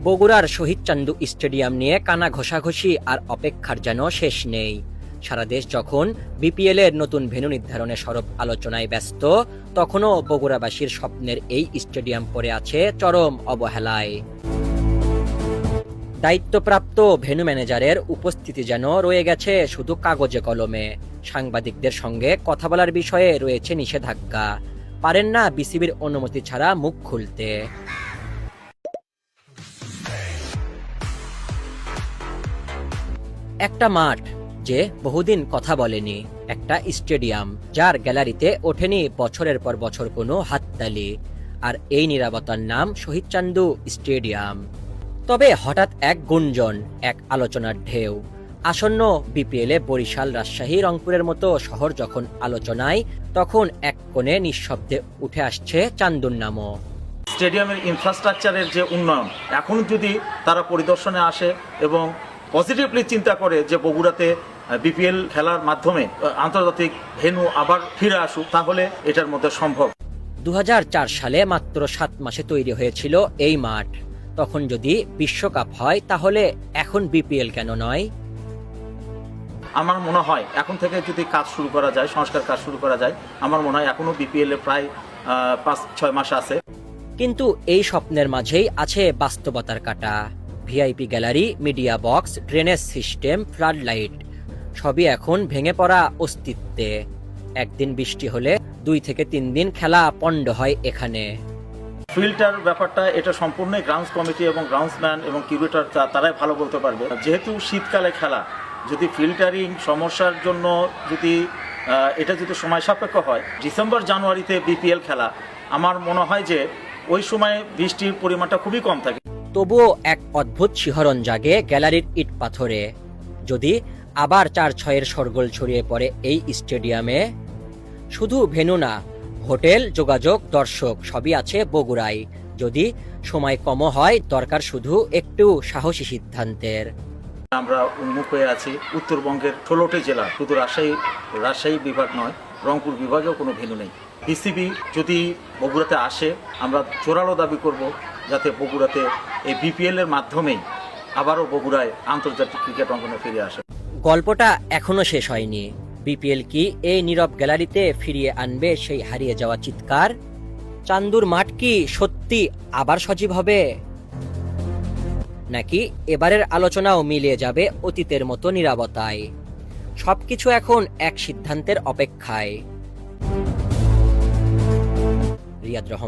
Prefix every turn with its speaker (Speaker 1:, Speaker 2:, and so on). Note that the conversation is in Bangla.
Speaker 1: বগুড়ার শহীদ চান্দু স্টেডিয়াম নিয়ে কানা ঘষাঘষি আর অপেক্ষার যেন শেষ নেই। সারা দেশ যখন বিপিএল এর নতুন ভেন্যু নির্ধারণে সরব আলোচনায় ব্যস্ত, তখনও বগুড়াবাসীর স্বপ্নের এই স্টেডিয়াম পড়ে আছে চরম অবহেলায়। দায়িত্বপ্রাপ্ত ভেন্যু ম্যানেজারের উপস্থিতি যেন রয়ে গেছে শুধু কাগজে কলমে। সাংবাদিকদের সঙ্গে কথা বলার বিষয়ে রয়েছে নিষেধাজ্ঞা, পারেন না বিসিবির অনুমতি ছাড়া মুখ খুলতে। একটা মাঠ যে বহুদিন কথা বলেনি, একটা স্টেডিয়াম যার গ্যালারিতে ওঠেনি বছরের পর বছর কোনো হাততালি, আর এই নীরবতার নাম শহীদ চান্দু স্টেডিয়াম। তবে হঠাৎ এক গুঞ্জন, এক আলোচনার ঢেউ। আসন্ন বিপিএলে বরিশাল, রাজশাহী, রংপুরের মতো শহর যখন আলোচনায়, তখন এক কোণে নিঃশব্দে উঠে আসছে চান্দুর নামও।
Speaker 2: স্টেডিয়ামের ইনফ্রাস্ট্রাকচারের যে উন্নয়ন, এখন যদি তারা পরিদর্শনে আসে এবং পজিটিভলি চিন্তা করে যে বগুড়াতে বিপিএল খেলার মাধ্যমে আন্তর্জাতিক ভেন্যু আবার ফিরে আসুক, তাহলে এটার মধ্যে সম্ভব।
Speaker 1: 2004 সালে মাত্র 7 মাসে তৈরি হয়েছিল এই মাঠ। তখন যদি বিশ্বকাপ হয়, তাহলে এখন বিপিএল কেন নয়?
Speaker 2: আমার মনে হয় এখন থেকে যদি কাজ শুরু করা যায়, সংস্কার কাজ শুরু করা যায়, আমার মনে হয় এখনো বিপিএল এ প্রায় 5-6 মাস আছে।
Speaker 1: কিন্তু এই স্বপ্নের মাঝেই আছে বাস্তবতার কাঁটা। VIP gallery, media box, drainage system, flood light সবই এখন ভেঙে পড়া অস্তিত্বে। একদিন বৃষ্টি হলে 2 থেকে 3 দিন খেলা পণ্ড হয় এখানে।
Speaker 2: ফিল্টার ব্যাপারটা এটা সম্পূর্ণ গ্রাউন্ডস কমিটি এবং গ্রাউন্ডসম্যান এবং কিউরেটর তারাই ভালো বলতে পারবে। যেহেতু শীতকালে খেলা, যদি ফিল্টারিং সমস্যার জন্য এটা যদি সময় সাপেক্ষ হয়, ডিসেম্বর জানুয়ারিতে বিপিএল খেলা, আমার মনে হয় যে ওই সময় বৃষ্টির পরিমাণটা খুবই কম থাকে।
Speaker 1: তবুও এক অদ্ভুত শিহরণ জাগে গ্যালারির ইট পাথরে। যদি আবার 4-6-এর শোরগোল ছড়িয়ে পড়ে এই স্টেডিয়ামে, শুধু ভেন্যু না, হোটেল, যোগাযোগ, দর্শক সবই আছে বগুড়ায়। যদি সময় কম হয়, দরকার শুধু একটু সাহসী সিদ্ধান্তের।
Speaker 2: আমরা উন্মুখ হয়ে আছি উত্তরবঙ্গের 16টি জেলা, শুধু রাজশাহী বিভাগ নয়, রংপুর বিভাগেও কোনো ভেন্যু নেই। বিসিবি যদি বগুড়াতে আসে, আমরা জোরালো দাবি করব যাতে বগুড়াতে এই বিপিএল এর মাধ্যমেই আবারও বগুড়ায় আন্তর্জাতিক ক্রিকেট অঙ্গনে ফিরে আসে।
Speaker 1: গল্পটা এখনো শেষ হয়নি। বিপিএল কি এই নীরব গ্যালারিতে ফিরিয়ে আনবে সেই হারিয়ে যাওয়া চিৎকার? চান্দুর মাঠ কি সত্যি আবার সজীব হবে, নাকি এবারের আলোচনাও মিলিয়ে যাবে অতীতের মতো নীরবতায়? সবকিছু এখন এক সিদ্ধান্তের অপেক্ষায়। রিয়াদ রহমান।